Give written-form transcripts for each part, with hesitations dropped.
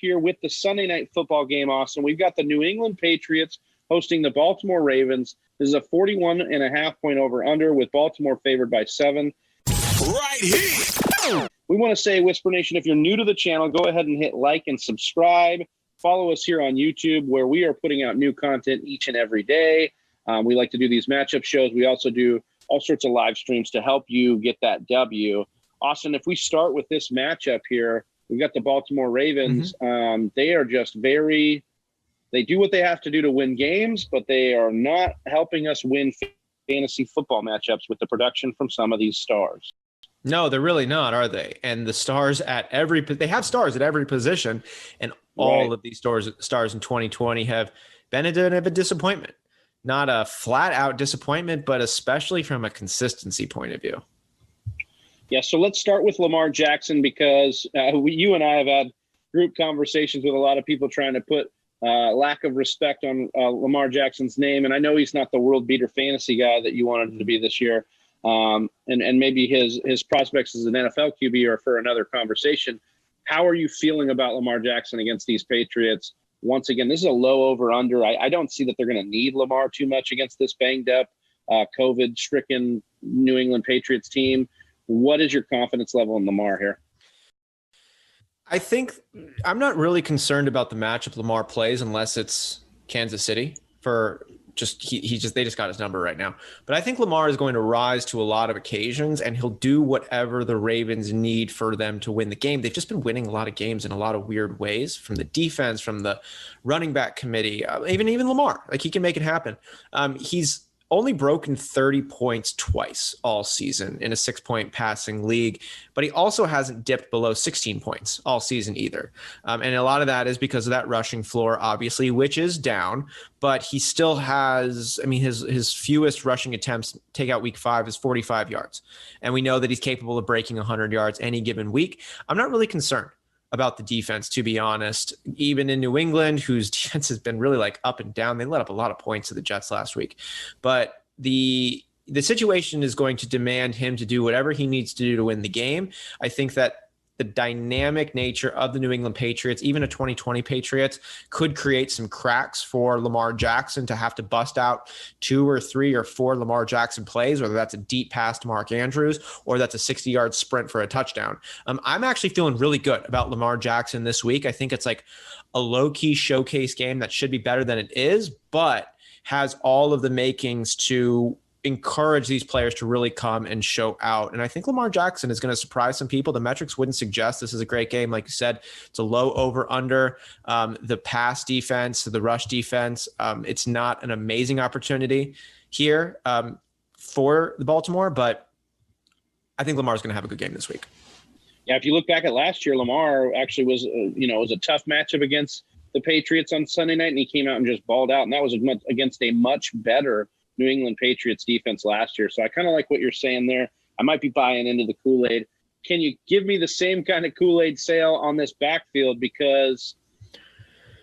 here with the Sunday night football game, Austin. We've got the New England Patriots hosting the Baltimore Ravens. This is a 41.5-point over-under with Baltimore favored by 7. Right here. We want to say, Whisper Nation, if you're new to the channel, go ahead and hit like and subscribe. Follow us here on YouTube, where we are putting out new content each and every day. We like to do these matchup shows. We also do all sorts of live streams to help you get that W. Austin, if we start with this matchup here, we've got the Baltimore Ravens. They are just they do what they have to do to win games, but they are not helping us win fantasy football matchups with the production from some of these stars. No, they're really not, are they? And the stars they have stars at every position, and all of these stars in 2020 have been a bit of a disappointment. Not a flat out disappointment, but especially from a consistency point of view. Yeah, so let's start with Lamar Jackson, because you and I have had group conversations with a lot of people trying to put lack of respect on Lamar Jackson's name. And I know he's not the world beater fantasy guy that you wanted him to be this year. And maybe his prospects as an NFL QB are for another conversation. How are you feeling about Lamar Jackson against these Patriots? Once again, this is a low over-under. I don't see that they're going to need Lamar too much against this banged-up, COVID-stricken New England Patriots team. What is your confidence level in Lamar here? I think I'm not really concerned about the matchup Lamar plays unless it's Kansas City for they just got his number right now. But I think Lamar is going to rise to a lot of occasions, and he'll do whatever the Ravens need for them to win the game. They've just been winning a lot of games in a lot of weird ways, from the defense, from the running back committee, even Lamar. Like, he can make it happen. He's only broken 30 points twice all season in a 6-point passing league, but he also hasn't dipped below 16 points all season either. And a lot of that is because of that rushing floor, obviously, which is down, but he still has, his fewest rushing attempts, take out week 5, is 45 yards. And we know that he's capable of breaking 100 yards any given week. I'm not really concerned about the defense, to be honest. Even in New England, whose defense has been really like up and down. They let up a lot of points to the Jets last week. But the situation is going to demand him to do whatever he needs to do to win the game. I think that the dynamic nature of the New England Patriots, even a 2020 Patriots, could create some cracks for Lamar Jackson to have to bust out 2 or 3 or 4 Lamar Jackson plays, whether that's a deep pass to Mark Andrews or that's a 60-yard sprint for a touchdown. I'm actually feeling really good about Lamar Jackson this week. I think it's like a low-key showcase game that should be better than it is, but has all of the makings to encourage these players to really come and show out. And I think Lamar Jackson is going to surprise some people. The metrics wouldn't suggest this is a great game. Like you said, it's a low over under. The pass defense, the rush defense, it's not an amazing opportunity here for the Baltimore, but I think Lamar's going to have a good game this week. Yeah, if you look back at last year, Lamar actually was, was a tough matchup against the Patriots on Sunday night, and he came out and just balled out. And that was against a much better New England Patriots defense last year. So I kind of like what you're saying there. I might be buying into the Kool-Aid. Can you give me the same kind of Kool-Aid sale on this backfield? Because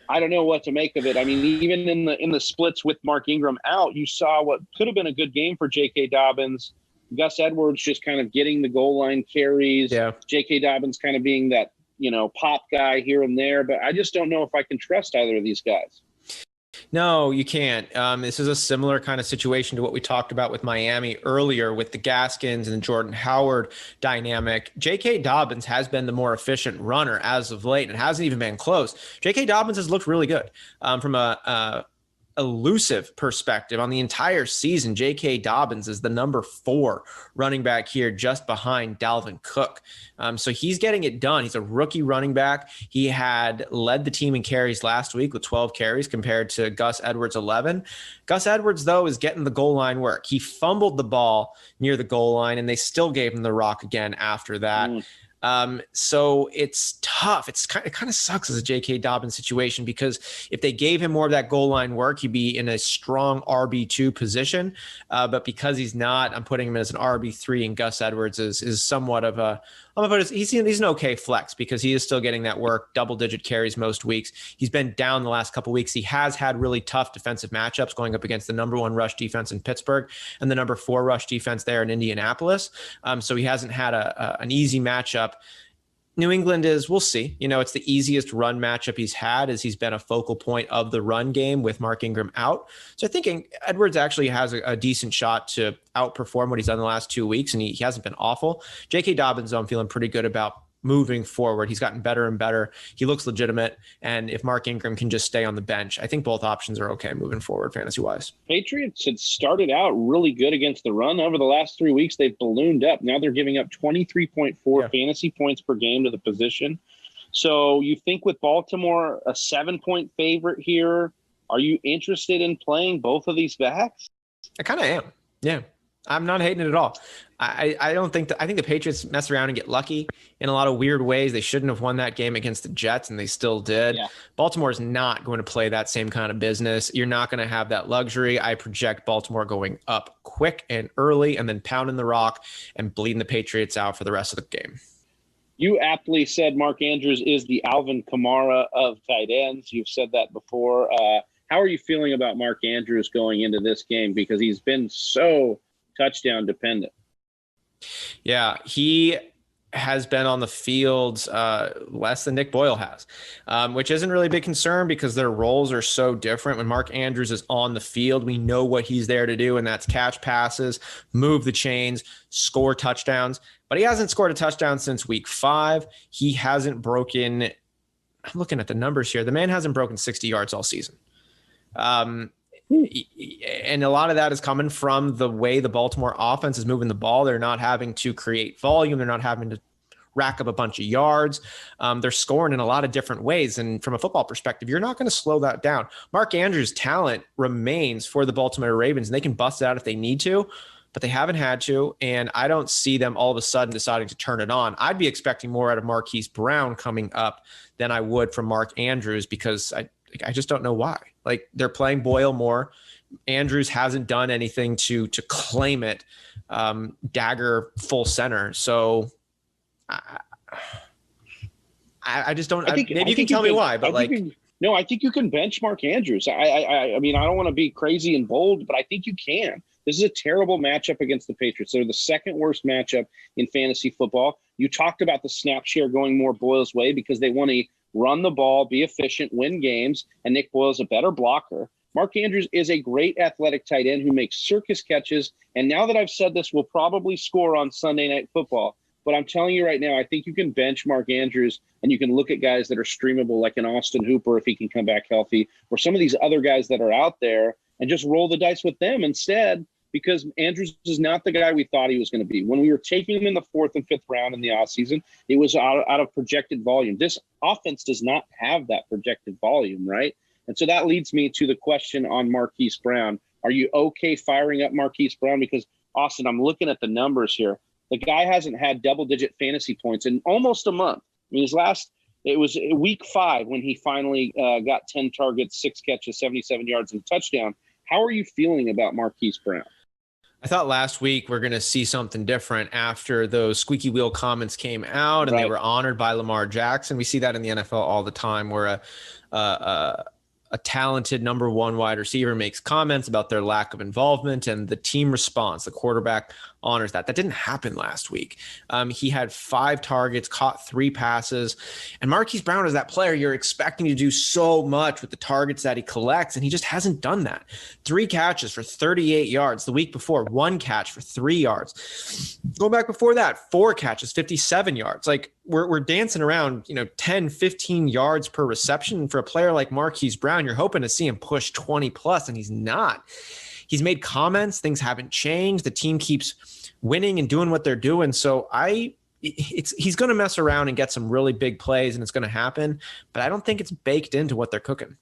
I don't know what to make of it. I mean, even in the splits with Mark Ingram out, you saw what could have been a good game for J.K. Dobbins. Gus Edwards just kind of getting the goal line carries. Yeah. J.K. Dobbins kind of being that, pop guy here and there. But I just don't know if I can trust either of these guys. No, you can't. This is a similar kind of situation to what we talked about with Miami earlier with the Gaskins and the Jordan Howard dynamic. J.K. Dobbins has been the more efficient runner as of late, and it hasn't even been close. J.K. Dobbins has looked really good from a elusive perspective on the entire season. J.K. Dobbins is the number 4 running back here, just behind Dalvin Cook. So he's getting it done. He's a rookie running back. He had led the team in carries last week with 12 carries compared to Gus Edwards' 11. Gus Edwards, though, is getting the goal line work. He fumbled the ball near the goal line, and they still gave him the rock again after that. So it's tough. It kind of sucks as a J.K. Dobbins situation, because if they gave him more of that goal line work, he'd be in a strong RB2 position. But because he's not, I'm putting him as an RB3, and Gus Edwards is somewhat of a, he's an okay flex, because he is still getting that work, double-digit carries most weeks. He's been down the last couple of weeks. He has had really tough defensive matchups going up against the number 1 rush defense in Pittsburgh and the number 4 rush defense there in Indianapolis. So he hasn't had an easy matchup. New England is, we'll see. It's the easiest run matchup he's had as he's been a focal point of the run game with Mark Ingram out. So I think Edwards actually has a decent shot to outperform what he's done the last 2 weeks, and he hasn't been awful. J.K. Dobbins, I'm feeling pretty good about moving forward. He's gotten better and better. He looks legitimate. And if Mark Ingram can just stay on the bench, I think both options are okay moving forward fantasy-wise. Patriots had started out really good against the run. Over the last 3 weeks, they've ballooned up. Now they're giving up 23.4 fantasy points per game to the position. So you think with Baltimore, a 7-point favorite here, are you interested in playing both of these backs? I kind of am. Yeah. I'm not hating it at all. I don't think I think the Patriots mess around and get lucky in a lot of weird ways. They shouldn't have won that game against the Jets, and they still did. Yeah. Baltimore is not going to play that same kind of business. You're not going to have that luxury. I project Baltimore going up quick and early and then pounding the rock and bleeding the Patriots out for the rest of the game. You aptly said Mark Andrews is the Alvin Kamara of tight ends. You've said that before. How are you feeling about Mark Andrews going into this game? Because he's been so touchdown dependent. Yeah, he has been on the field less than Nick Boyle has, which isn't really a big concern because their roles are so different. When Mark Andrews is on the field, we know what he's there to do, and that's catch passes, move the chains, score touchdowns. But he hasn't scored a touchdown since week 5. He hasn't broken, I'm looking at the numbers here, the man hasn't broken 60 yards all season. And a lot of that is coming from the way the Baltimore offense is moving the ball. They're not having to create volume. They're not having to rack up a bunch of yards. They're scoring in a lot of different ways. And from a football perspective, you're not going to slow that down. Mark Andrews' talent remains for the Baltimore Ravens, and they can bust it out if they need to, but they haven't had to. And I don't see them all of a sudden deciding to turn it on. I'd be expecting more out of Marquis Brown coming up than I would from Mark Andrews because I just don't know why. Like, they're playing Boyle more. Andrews hasn't done anything to claim it. Dagger full center. So I just don't. Maybe you can tell me why, but I think you can benchmark Andrews. I mean, I don't want to be crazy and bold, but I think you can. This is a terrible matchup against the Patriots. They're the second worst matchup in fantasy football. You talked about the snap share going more Boyle's way because they want to run the ball, be efficient, win games, and Nick Boyle's a better blocker. Mark Andrews is a great athletic tight end who makes circus catches, and now that I've said this, will probably score on Sunday Night Football. But I'm telling you right now, I think you can bench Mark Andrews, and you can look at guys that are streamable like an Austin Hooper if he can come back healthy, or some of these other guys that are out there, and just roll the dice with them instead, because Andrews is not the guy we thought he was going to be. When we were taking him in the 4th and 5th round in the offseason, it was out of projected volume. This offense does not have that projected volume, right? And so that leads me to the question on Marquis Brown. Are you okay firing up Marquis Brown? Because, Austin, I'm looking at the numbers here. The guy hasn't had double-digit fantasy points in almost a month. I mean, it was week 5 when he finally got 10 targets, 6 catches, 77 yards, and a touchdown. How are you feeling about Marquis Brown? I thought last week we're going to see something different after those squeaky wheel comments came out and they were honored by Lamar Jackson. We see that in the NFL all the time where a talented number 1 wide receiver makes comments about their lack of involvement and the team response. The quarterback honors that. That didn't happen last week. He had 5 targets, caught 3 passes, and Marquis Brown is that player you're expecting to do so much with the targets that he collects, and he just hasn't done that. 3 catches for 38 yards. The week before, 1 catch for 3 yards. Going back before that, 4 catches, 57 yards. Like, we're dancing around, 10, 15 yards per reception. For a player like Marquis Brown, you're hoping to see him push 20 plus, and he's not. He's made comments. Things haven't changed. The team keeps winning and doing what they're doing. So he's going to mess around and get some really big plays, and it's going to happen. But I don't think it's baked into what they're cooking.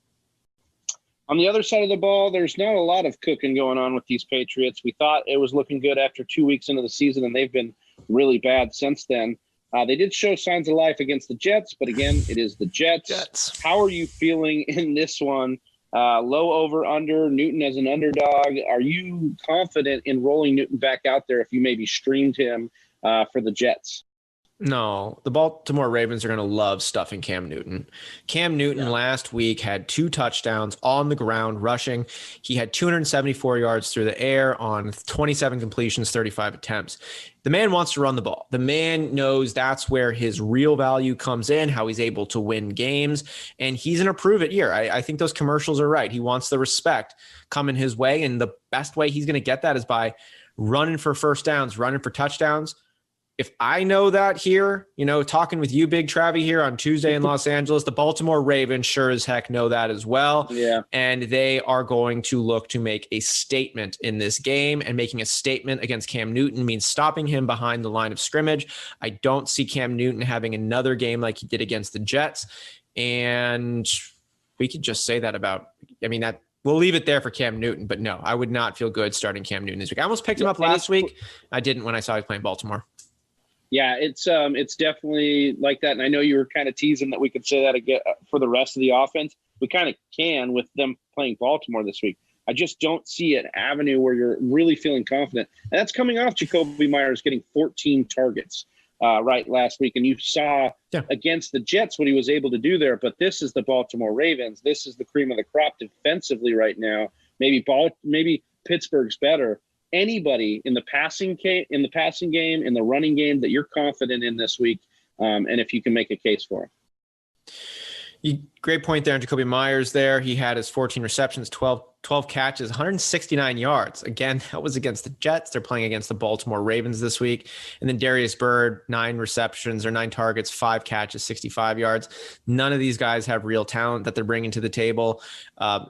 On the other side of the ball, there's not a lot of cooking going on with these Patriots. We thought it was looking good after 2 weeks into the season, and they've been really bad since then. They did show signs of life against the Jets, but again, it is the Jets. How are you feeling in this one? Low over under, Newton as an underdog. Are you confident in rolling Newton back out there if you maybe streamed him for the Jets? No, the Baltimore Ravens are going to love stuffing Cam Newton. Cam Newton last week had 2 touchdowns on the ground rushing. He had 274 yards through the air on 27 completions, 35 attempts. The man wants to run the ball. The man knows that's where his real value comes in, how he's able to win games, and he's going to prove it here. I think those commercials are right. He wants the respect coming his way, and the best way he's going to get that is by running for first downs, running for touchdowns. If I know that here, talking with you, Big Travie, here on Tuesday in Los Angeles, the Baltimore Ravens sure as heck know that as well. Yeah. And they are going to look to make a statement in this game, and making a statement against Cam Newton means stopping him behind the line of scrimmage. I don't see Cam Newton having another game like he did against the Jets. And we could just say that that we'll leave it there for Cam Newton, but no, I would not feel good starting Cam Newton this week. I almost picked him up last week. I didn't when I saw he was playing Baltimore. Yeah, it's definitely like that. And I know you were kind of teasing that we could say that again for the rest of the offense. We kind of can with them playing Baltimore this week. I just don't see an avenue where you're really feeling confident. And that's coming off Jacoby Myers getting 14 targets last week. And you saw against the Jets what he was able to do there. But this is the Baltimore Ravens. This is the cream of the crop defensively right now. Maybe Pittsburgh's better. Anybody in the passing game, in the running game that you're confident in this week, and if you can make a case for him. Great point there on Jacoby Myers there. He had his 14 receptions, 12 catches, 169 yards. Again, that was against the Jets. They're playing against the Baltimore Ravens this week. And then Darius Bird, 9 targets, 5 catches, 65 yards. None of these guys have real talent that they're bringing to the table.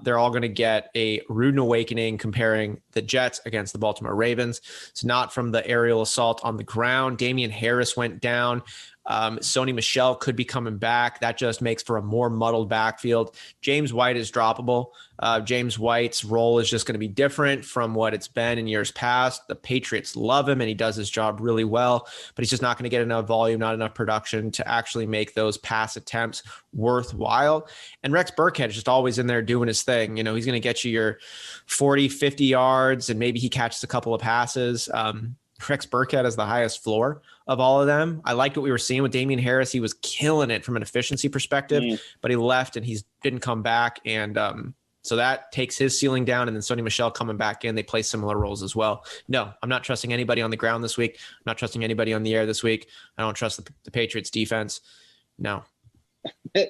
They're all going to get a rude awakening comparing the Jets against the Baltimore Ravens. It's not from the aerial assault on the ground. Damian Harris went down. Sony Michel could be coming back. That just makes for a more muddled backfield. James White is droppable. James White's role is just going to be different from what it's been in years past. The Patriots love him and he does his job really well, but he's just not going to get enough volume, not enough production to actually make those pass attempts worthwhile. And Rex Burkhead is just always in there doing his thing. He's going to get you your 40, 50 yards, and maybe he catches a couple of passes. Rex Burkhead has the highest floor of all of them. I liked what we were seeing with Damian Harris. He was killing it from an efficiency perspective, but he left and he didn't come back. And so that takes his ceiling down. And then Sony Michel coming back in, they play similar roles as well. No, I'm not trusting anybody on the ground this week. I'm not trusting anybody on the air this week. I don't trust the Patriots defense. No.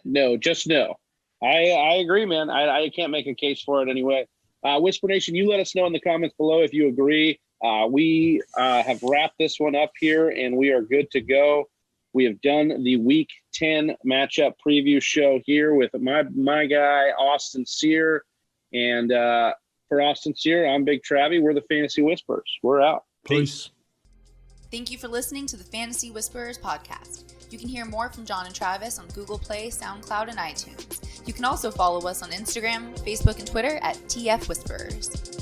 No, just no. I agree, man. I can't make a case for it anyway. Whisper Nation, you let us know in the comments below if you agree. We have wrapped this one up here, and we are good to go. We have done the Week 10 matchup preview show here with my guy, Austin Sear. And for Austin Sear, I'm Big Travie. We're the Fantasy Whisperers. We're out. Peace. Thank you for listening to the Fantasy Whisperers podcast. You can hear more from John and Travis on Google Play, SoundCloud, and iTunes. You can also follow us on Instagram, Facebook, and Twitter at TF Whisperers.